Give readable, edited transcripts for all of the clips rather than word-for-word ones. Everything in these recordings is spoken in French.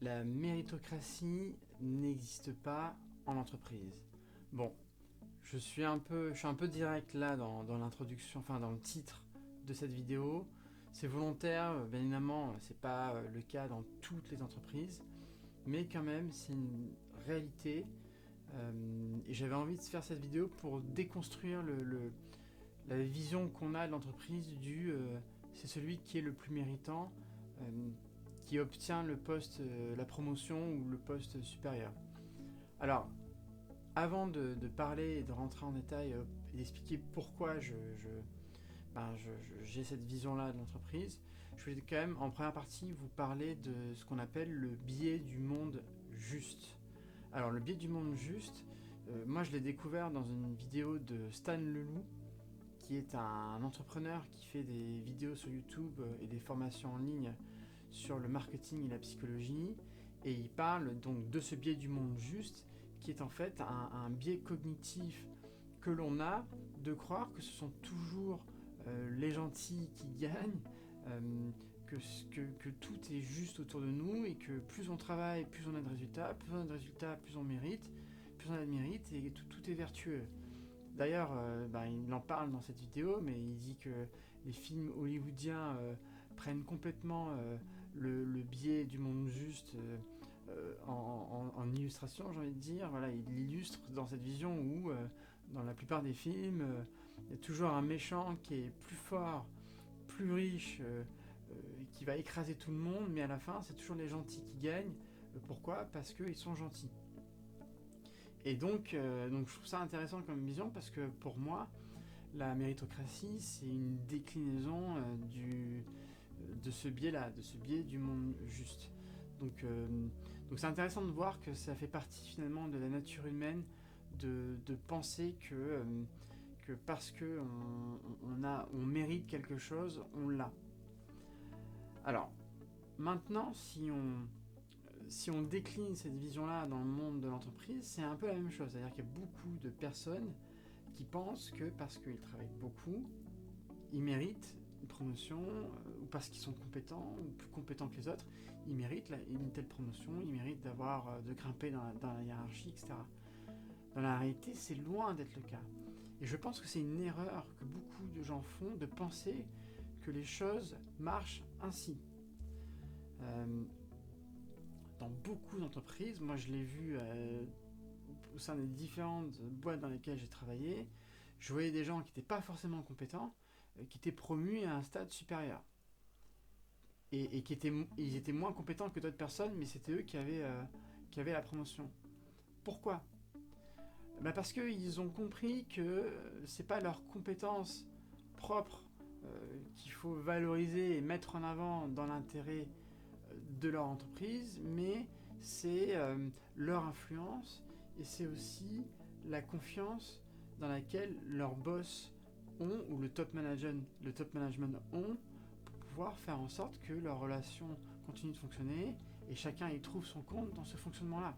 La méritocratie n'existe pas en entreprise. Bon, je suis un peu direct là dans l'introduction, enfin dans le titre de cette vidéo. C'est volontaire, bien évidemment, c'est pas le cas dans toutes les entreprises, mais quand même c'est une réalité. Et j'avais envie de faire cette vidéo pour déconstruire la vision qu'on a de l'entreprise c'est celui qui est le plus méritant, qui obtient le poste, la promotion ou le poste supérieur. Alors, avant de parler et de rentrer en détail et d'expliquer pourquoi j'ai cette vision-là de l'entreprise, je vais quand même en première partie vous parler de ce qu'on appelle le biais du monde juste. Alors le biais du monde juste, moi je l'ai découvert dans une vidéo de Stan Leloup, qui est un entrepreneur qui fait des vidéos sur YouTube et des formations en ligne sur le marketing et la psychologie, et il parle donc de ce biais du monde juste, qui est en fait un biais cognitif que l'on a de croire que ce sont toujours les gentils qui gagnent, que tout est juste autour de nous et que plus on travaille, plus on a de résultats, plus on mérite, plus on a de mérite et tout est vertueux. D'ailleurs, il en parle dans cette vidéo, mais il dit que les films hollywoodiens prennent complètement le biais du monde juste en illustration, j'ai envie de dire. Voilà, il l'illustre dans cette vision où, dans la plupart des films, il y a toujours un méchant qui est plus fort, plus riche, qui va écraser tout le monde, mais à la fin, c'est toujours les gentils qui gagnent. Pourquoi ? Parce qu'ils sont gentils. Et donc je trouve ça intéressant comme vision parce que pour moi, la méritocratie, c'est une déclinaison de ce biais-là, de ce biais du monde juste. Donc c'est intéressant de voir que ça fait partie finalement de la nature humaine de penser que parce qu'on mérite quelque chose, on l'a. Alors, maintenant, si on décline cette vision-là dans le monde de l'entreprise, c'est un peu la même chose. C'est-à-dire qu'il y a beaucoup de personnes qui pensent que parce qu'ils travaillent beaucoup, ils méritent une promotion, ou parce qu'ils sont compétents, ou plus compétents que les autres, ils méritent une telle promotion, ils méritent de grimper dans la hiérarchie, etc. Dans la réalité, c'est loin d'être le cas. Et je pense que c'est une erreur que beaucoup de gens font de penser que les choses marchent ainsi. Dans beaucoup d'entreprises, moi je l'ai vu au sein des différentes boîtes dans lesquelles j'ai travaillé, je voyais des gens qui n'étaient pas forcément compétents, qui étaient promus à un stade supérieur. Et ils étaient moins compétents que d'autres personnes, mais c'était eux qui avaient la promotion. Pourquoi ? Parce qu'ils ont compris que c'est pas leurs compétences propres qu'il faut valoriser et mettre en avant dans l'intérêt de leur entreprise, mais c'est leur influence et c'est aussi la confiance dans laquelle leurs boss ont ou le top management ont pour pouvoir faire en sorte que leur relation continue de fonctionner et chacun y trouve son compte dans ce fonctionnement-là.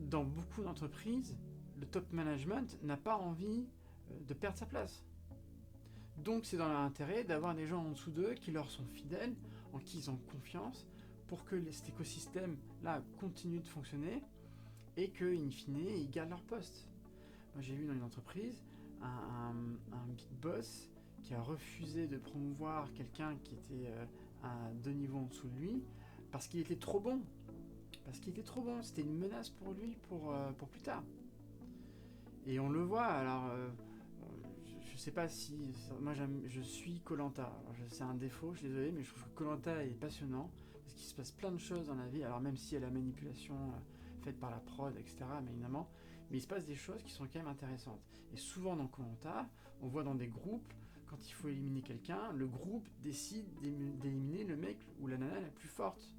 Dans beaucoup d'entreprises, le top management n'a pas envie de perdre sa place. Donc c'est dans leur intérêt d'avoir des gens en dessous d'eux qui leur sont fidèles, en qui ils ont confiance, pour que cet écosystème-là continue de fonctionner et qu'in fine, ils gardent leur poste. Moi j'ai vu dans une entreprise un big boss qui a refusé de promouvoir quelqu'un qui était à 2 niveaux en dessous de lui parce qu'il était trop bon. C'était une menace pour lui pour plus tard. Et on le voit, alors je sais pas si... Moi je suis Koh-Lanta, c'est un défaut, je suis désolé, mais je trouve que Koh-Lanta est passionnant, parce qu'il se passe plein de choses dans la vie, alors même s'il y a la manipulation faite par la prod, etc., mais évidemment, mais il se passe des choses qui sont quand même intéressantes. Et souvent dans Koh-Lanta, on voit dans des groupes, quand il faut éliminer quelqu'un, le groupe décide d'éliminer le mec ou la nana la plus forte.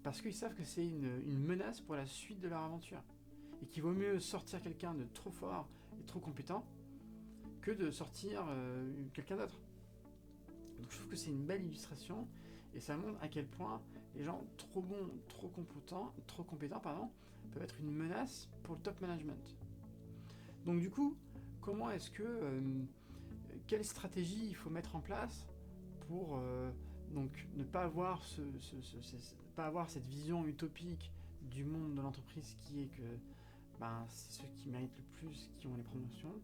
Parce qu'ils savent que c'est une menace pour la suite de leur aventure. Et qu'il vaut mieux sortir quelqu'un de trop fort et trop compétent que de sortir quelqu'un d'autre. Donc je trouve que c'est une belle illustration et ça montre à quel point les gens trop bons, trop compétents, peuvent être une menace pour le top management. Donc du coup, comment est-ce que quelle stratégie il faut mettre en place pour Donc ne pas avoir, pas avoir cette vision utopique du monde de l'entreprise qui est que c'est ceux qui méritent le plus qui ont les promotions.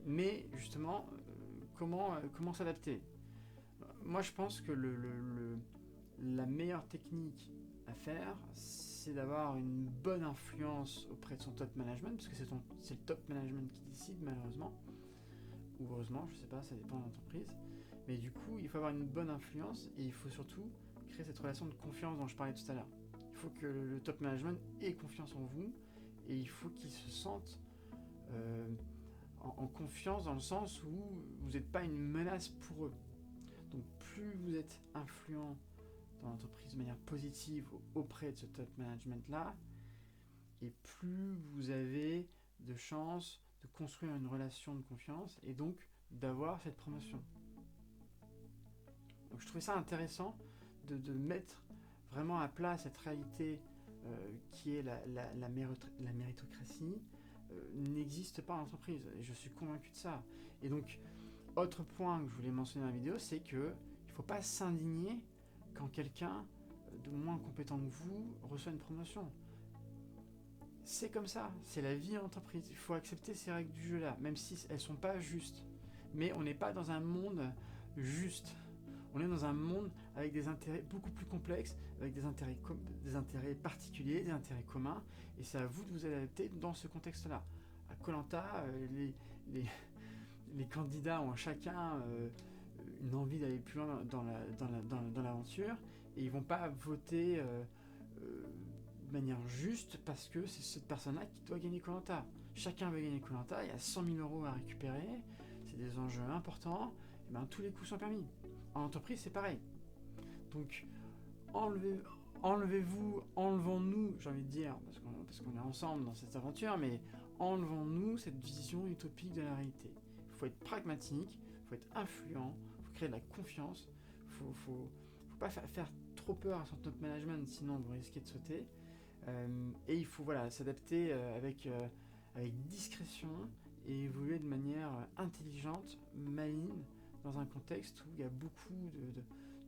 Mais justement, comment s'adapter? Moi je pense que la meilleure technique à faire, c'est d'avoir une bonne influence auprès de son top management, parce que c'est le top management qui décide malheureusement, ou heureusement, je sais pas, ça dépend de l'entreprise. Mais du coup, il faut avoir une bonne influence et il faut surtout créer cette relation de confiance dont je parlais tout à l'heure. Il faut que le top management ait confiance en vous et il faut qu'il se sente en confiance dans le sens où vous n'êtes pas une menace pour eux. Donc plus vous êtes influent dans l'entreprise de manière positive auprès de ce top management-là, et plus vous avez de chances de construire une relation de confiance et donc d'avoir cette promotion. Donc je trouvais ça intéressant de mettre vraiment à plat cette réalité qui est la méritocratie n'existe pas en entreprise. Et je suis convaincu de ça. Et donc, autre point que je voulais mentionner dans la vidéo, c'est qu'il ne faut pas s'indigner quand quelqu'un de moins compétent que vous reçoit une promotion. C'est comme ça, c'est la vie en entreprise. Il faut accepter ces règles du jeu-là, même si elles ne sont pas justes. Mais on n'est pas dans un monde juste. On est dans un monde avec des intérêts beaucoup plus complexes, avec des intérêts particuliers, des intérêts communs, et c'est à vous de vous adapter dans ce contexte-là. À Koh Lanta, les candidats ont chacun une envie d'aller plus loin dans l'aventure, et ils ne vont pas voter de manière juste parce que c'est cette personne-là qui doit gagner Koh Lanta. Chacun veut gagner Koh Lanta, il y a 100 000 euros à récupérer, c'est des enjeux importants, et tous les coups sont permis. En entreprise, c'est pareil. Donc, enlevons-nous, j'ai envie de dire, parce qu'on est ensemble dans cette aventure, mais enlevons-nous cette vision utopique de la réalité. Il faut être pragmatique, il faut être influent, il faut créer de la confiance, il ne faut pas faire trop peur à son top management, sinon vous risquez de sauter. Et il faut s'adapter avec discrétion et évoluer de manière intelligente, maligne, dans un contexte où il y a beaucoup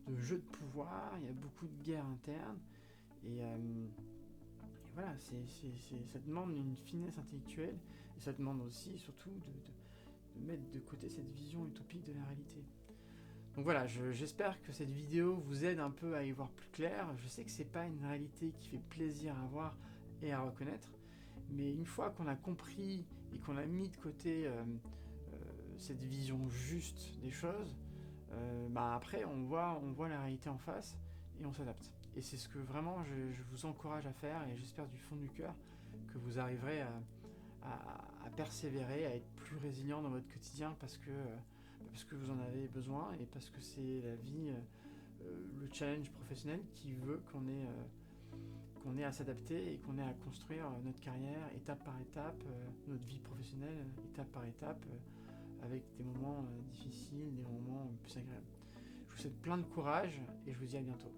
de jeux de pouvoir, il y a beaucoup de guerres internes, et voilà, ça demande une finesse intellectuelle, et ça demande aussi, surtout, de mettre de côté cette vision utopique de la réalité. Donc voilà, j'espère que cette vidéo vous aide un peu à y voir plus clair. Je sais que c'est pas une réalité qui fait plaisir à voir et à reconnaître, mais une fois qu'on a compris et qu'on a mis de côté cette vision juste des choses, après on voit la réalité en face et on s'adapte. Et c'est ce que vraiment je vous encourage à faire, et j'espère du fond du cœur que vous arriverez à persévérer, à être plus résilient dans votre quotidien parce que vous en avez besoin et parce que c'est la vie, le challenge professionnel qui veut qu'on ait à s'adapter et qu'on ait à construire notre carrière étape par étape, notre vie professionnelle étape par étape, avec des moments difficiles, des moments plus agréables. Je vous souhaite plein de courage et je vous dis à bientôt.